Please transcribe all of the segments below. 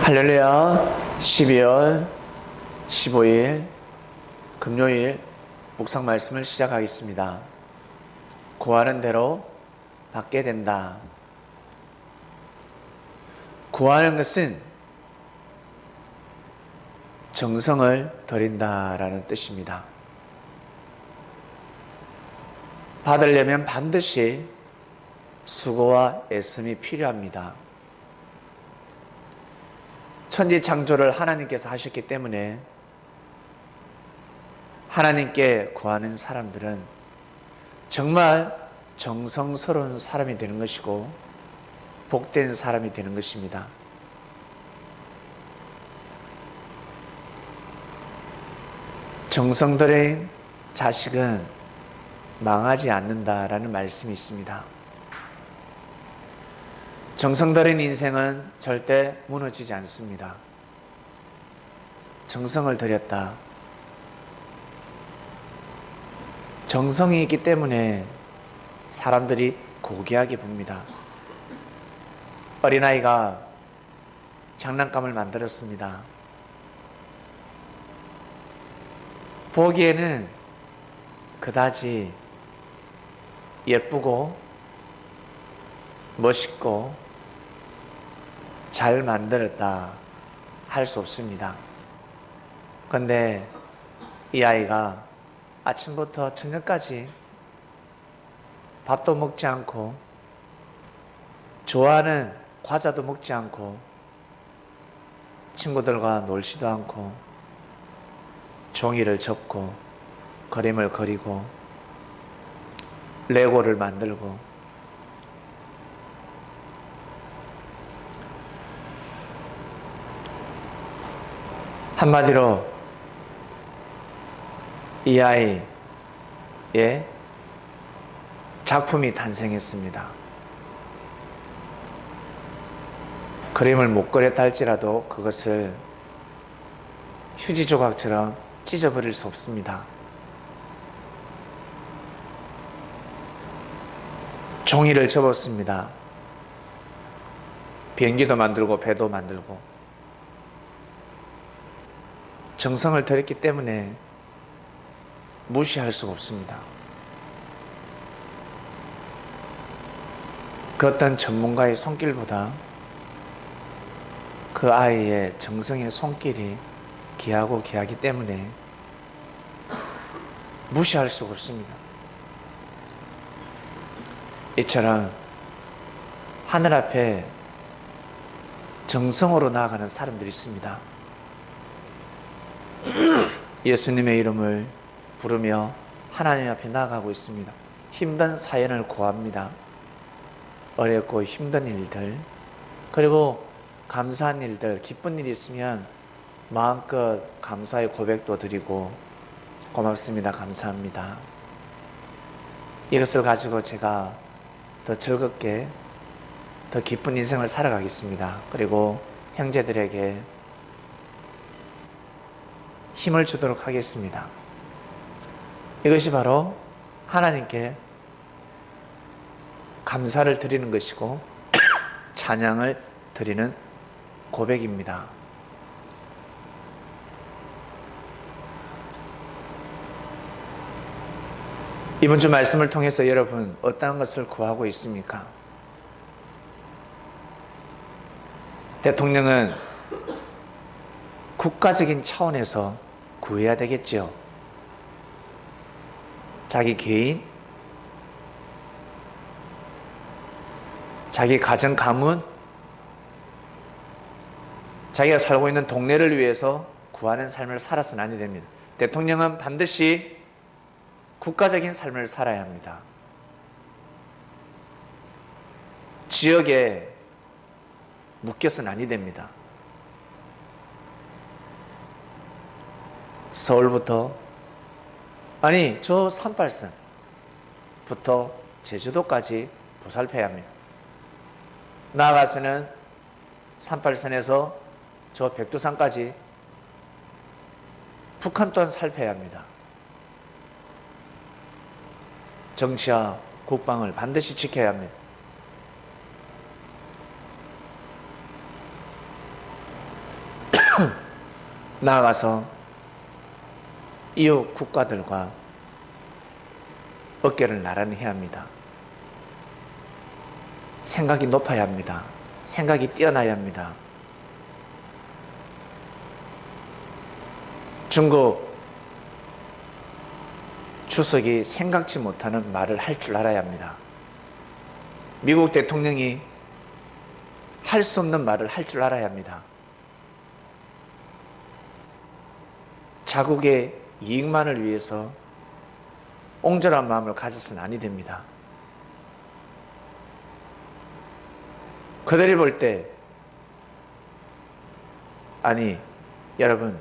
할렐루야. 12월 15일 금요일 묵상 말씀을 시작하겠습니다. 구하는 대로 받게 된다. 구하는 것은 정성을 들인다라는 뜻입니다. 받으려면 반드시 수고와 애씀이 필요합니다. 천지창조를 하나님께서 하셨기 때문에 하나님께 구하는 사람들은 정말 정성스러운 사람이 되는 것이고 복된 사람이 되는 것입니다. 정성 들인 자식은 망하지 않는다라는 말씀이 있습니다. 정성 들인 인생은 절대 무너지지 않습니다. 정성을 들였다. 정성이 있기 때문에 사람들이 고귀하게 봅니다. 어린아이가 장난감을 만들었습니다. 보기에는 그다지 예쁘고 멋있고 잘 만들었다 할 수 없습니다. 그런데 이 아이가 아침부터 저녁까지 밥도 먹지 않고 좋아하는 과자도 먹지 않고 친구들과 놀지도 않고 종이를 접고 그림을 그리고 레고를 만들고 한마디로 이 아이의 작품이 탄생했습니다. 그림을 못 그렸다 할지라도 그것을 휴지 조각처럼 찢어버릴 수 없습니다. 종이를 접었습니다. 비행기도 만들고 배도 만들고 정성을 들였기 때문에 무시할 수가 없습니다. 그 어떤 전문가의 손길보다 그 아이의 정성의 손길이 귀하고 귀하기 때문에 무시할 수가 없습니다. 이처럼 하늘 앞에 정성으로 나아가는 사람들이 있습니다. 예수님의 이름을 부르며 하나님 앞에 나아가고 있습니다. 힘든 사연을 구합니다. 어렵고 힘든 일들, 그리고 감사한 일들, 기쁜 일이 있으면 마음껏 감사의 고백도 드리고 고맙습니다, 감사합니다. 이것을 가지고 제가 더 즐겁게 더 기쁜 인생을 살아가겠습니다. 그리고 형제들에게 힘을 주도록 하겠습니다. 이것이 바로 하나님께 감사를 드리는 것이고 찬양을 드리는 고백입니다. 이번 주 말씀을 통해서 여러분 어떠한 것을 구하고 있습니까? 대통령은 국가적인 차원에서 구해야 되겠죠. 자기 개인, 자기 가정 가문, 자기가 살고 있는 동네를 위해서 구하는 삶을 살아서는 안 됩니다. 대통령은 반드시 국가적인 삶을 살아야 합니다. 지역에 묶여서는 아니 됩니다. 서울부터 아니 저 38선부터 제주도까지 보살펴야 합니다. 나아가서는 38선에서 저 백두산까지 북한 또한 살펴야 합니다. 정치와 국방을 반드시 지켜야 합니다. 나아가서 이웃 국가들과 어깨를 나란히 해야 합니다. 생각이 높아야 합니다. 생각이 뛰어나야 합니다. 중국 주석이 생각지 못하는 말을 할 줄 알아야 합니다. 미국 대통령이 할 수 없는 말을 할 줄 알아야 합니다. 자국의 이익만을 위해서 옹졸한 마음을 가져서는 아니 됩니다. 그들이 볼 때, 아니 여러분,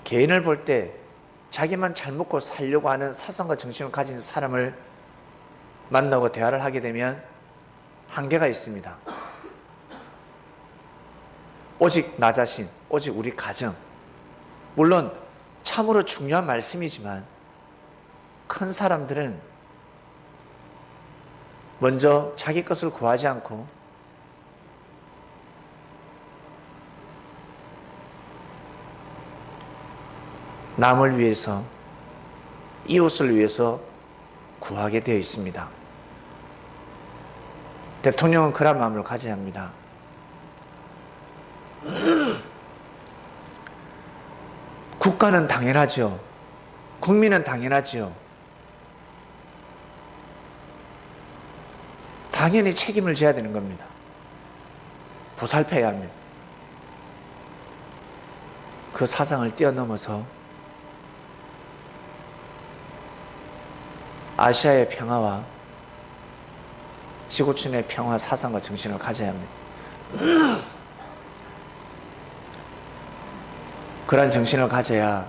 개인을 볼 때 자기만 잘 먹고 살려고 하는 사상과 정신을 가진 사람을 만나고 대화를 하게 되면 한계가 있습니다. 오직 나 자신, 오직 우리 가정, 물론 참으로 중요한 말씀이지만 큰 사람들은 먼저 자기 것을 구하지 않고 남을 위해서, 이웃을 위해서 구하게 되어 있습니다. 대통령은 그런 마음을 가져야 합니다. 국가는 당연하죠. 국민은 당연하죠. 당연히 책임을 져야 되는 겁니다. 보살펴야 합니다. 그 사상을 뛰어넘어서 아시아의 평화와 지구촌의 평화 사상과 정신을 가져야 합니다. 그러한 정신을 가져야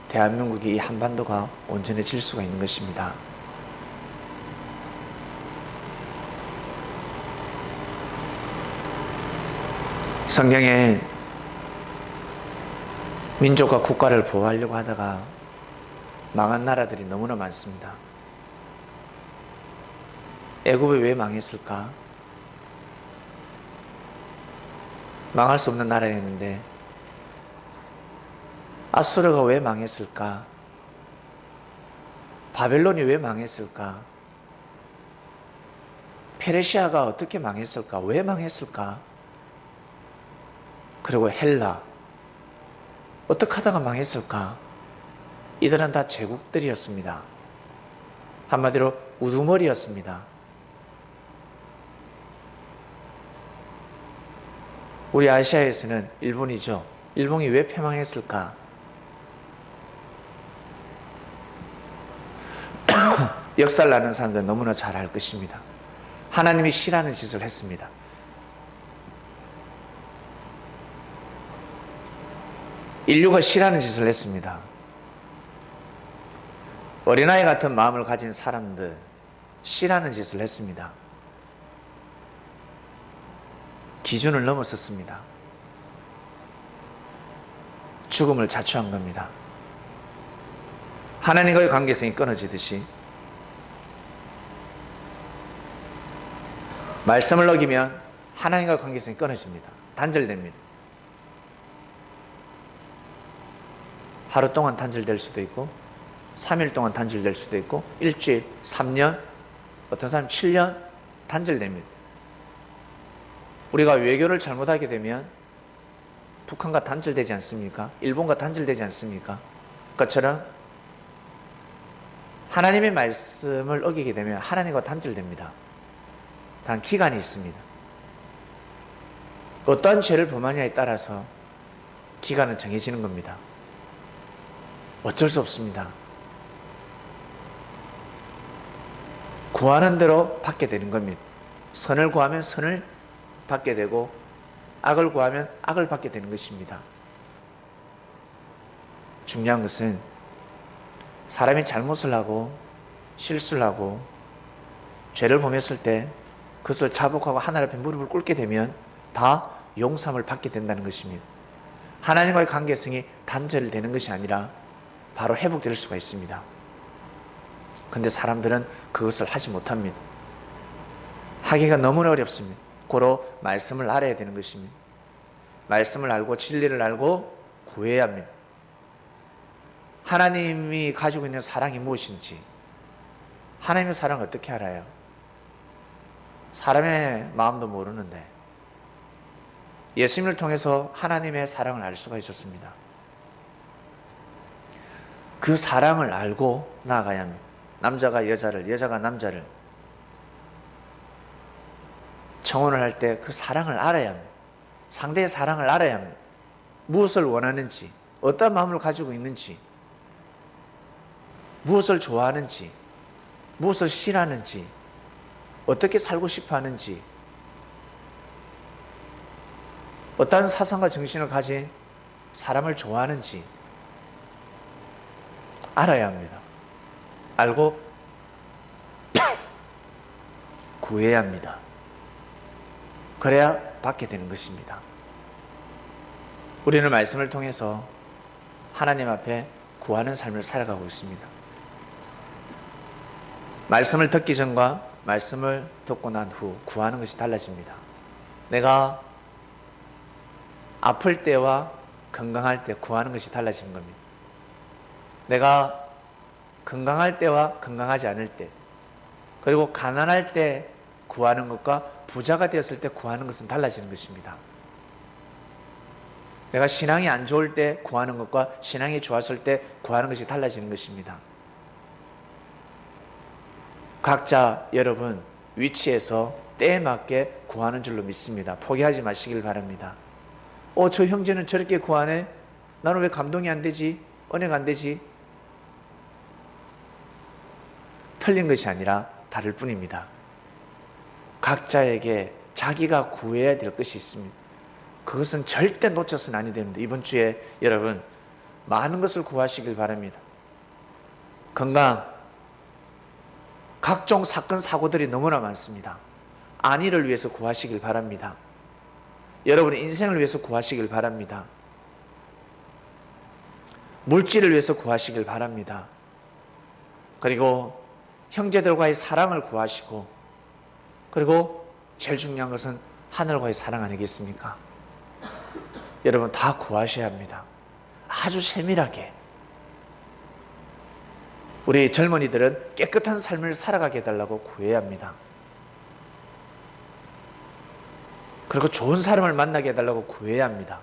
대한민국이 이 한반도가 온전해질 수가 있는 것입니다. 성경에 민족과 국가를 보호하려고 하다가 망한 나라들이 너무나 많습니다. 애굽이 왜 망했을까? 망할 수 없는 나라였는데 아수르가 왜 망했을까? 바벨론이 왜 망했을까? 페르시아가 어떻게 망했을까? 왜 망했을까? 그리고 헬라 어떻게 하다가 망했을까? 이들은 다 제국들이었습니다. 한마디로 우두머리였습니다. 우리 아시아에서는 일본이죠. 일본이 왜 패망했을까? 역사를 아는 사람들은 너무나 잘 알 것입니다. 하나님이 싫어하는 짓을 했습니다. 인류가 싫어하는 짓을 했습니다. 어린아이 같은 마음을 가진 사람들, 싫어하는 짓을 했습니다. 기준을 넘어섰습니다. 죽음을 자초한 겁니다. 하나님과의 관계성이 끊어지듯이 말씀을 어기면 하나님과의 관계성이 끊어집니다. 단절됩니다. 하루 동안 단절될 수도 있고 3일 동안 단절될 수도 있고 일주일, 3년, 어떤 사람 7년 단절됩니다. 우리가 외교를 잘못하게 되면 북한과 단절되지 않습니까? 일본과 단절되지 않습니까? 그것처럼 하나님의 말씀을 어기게 되면 하나님과 단절됩니다. 단 기간이 있습니다. 어떠한 죄를 범하냐에 따라서 기간은 정해지는 겁니다. 어쩔 수 없습니다. 구하는 대로 받게 되는 겁니다. 선을 구하면 선을 받게 되고 악을 구하면 악을 받게 되는 것입니다. 중요한 것은 사람이 잘못을 하고 실수를 하고 죄를 범했을 때 그것을 자복하고 하나님 앞에 무릎을 꿇게 되면 다 용서함을 받게 된다는 것입니다. 하나님과의 관계성이 단절되는 것이 아니라 바로 회복될 수가 있습니다. 그런데 사람들은 그것을 하지 못합니다. 하기가 너무나 어렵습니다. 고로 말씀을 알아야 되는 것입니다. 말씀을 알고 진리를 알고 구해야 합니다. 하나님이 가지고 있는 사랑이 무엇인지, 하나님의 사랑을 어떻게 알아요? 사람의 마음도 모르는데 예수님을 통해서 하나님의 사랑을 알 수가 있었습니다. 그 사랑을 알고 나아가야 합니다. 남자가 여자를, 여자가 남자를 청혼을 할 때 그 사랑을 알아야 합니다. 상대의 사랑을 알아야 합니다. 무엇을 원하는지, 어떤 마음을 가지고 있는지, 무엇을 좋아하는지, 무엇을 싫어하는지, 어떻게 살고 싶어 하는지, 어떠한 사상과 정신을 가진 사람을 좋아하는지 알아야 합니다. 알고 구해야 합니다. 그래야 받게 되는 것입니다. 우리는 말씀을 통해서 하나님 앞에 구하는 삶을 살아가고 있습니다. 말씀을 듣기 전과 말씀을 듣고 난 후 구하는 것이 달라집니다. 내가 아플 때와 건강할 때 구하는 것이 달라지는 겁니다. 내가 건강할 때와 건강하지 않을 때, 그리고 가난할 때 구하는 것과 부자가 되었을 때 구하는 것은 달라지는 것입니다. 내가 신앙이 안 좋을 때 구하는 것과 신앙이 좋았을 때 구하는 것이 달라지는 것입니다. 각자 여러분 위치에서 때에 맞게 구하는 줄로 믿습니다. 포기하지 마시길 바랍니다. 저 형제는 저렇게 구하네? 나는 왜 감동이 안 되지? 은혜가 안 되지? 틀린 것이 아니라 다를 뿐입니다. 각자에게 자기가 구해야 될 것이 있습니다. 그것은 절대 놓쳐서는 아니 됩니다. 이번 주에 여러분 많은 것을 구하시길 바랍니다. 건강, 각종 사건 사고들이 너무나 많습니다. 안위를 위해서 구하시길 바랍니다. 여러분의 인생을 위해서 구하시길 바랍니다. 물질을 위해서 구하시길 바랍니다. 그리고 형제들과의 사랑을 구하시고, 그리고 제일 중요한 것은 하늘과의 사랑 아니겠습니까? 여러분 다 구하셔야 합니다. 아주 세밀하게. 우리 젊은이들은 깨끗한 삶을 살아가게 해달라고 구해야 합니다. 그리고 좋은 사람을 만나게 해달라고 구해야 합니다.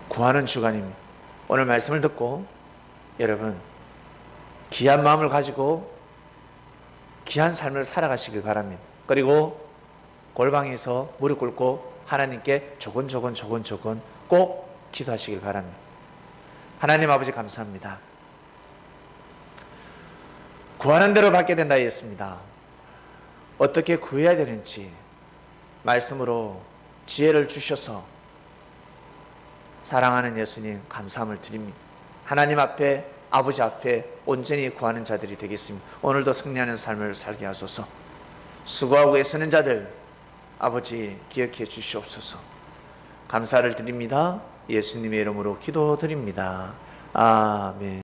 구하는 주간입니다. 오늘 말씀을 듣고 여러분 귀한 마음을 가지고 귀한 삶을 살아가시길 바랍니다. 그리고 골방에서 무릎 꿇고 하나님께 조곤조곤 꼭 기도하시길 바랍니다. 하나님 아버지 감사합니다. 구하는 대로 받게 된다 했습니다. 어떻게 구해야 되는지 말씀으로 지혜를 주셔서 사랑하는 예수님 감사함을 드립니다. 하나님 앞에, 아버지 앞에 온전히 구하는 자들이 되겠습니다. 오늘도 승리하는 삶을 살게 하소서. 수고하고 애쓰는 자들 아버지 기억해 주시옵소서. 감사를 드립니다. 예수님의 이름으로 기도드립니다. 아멘.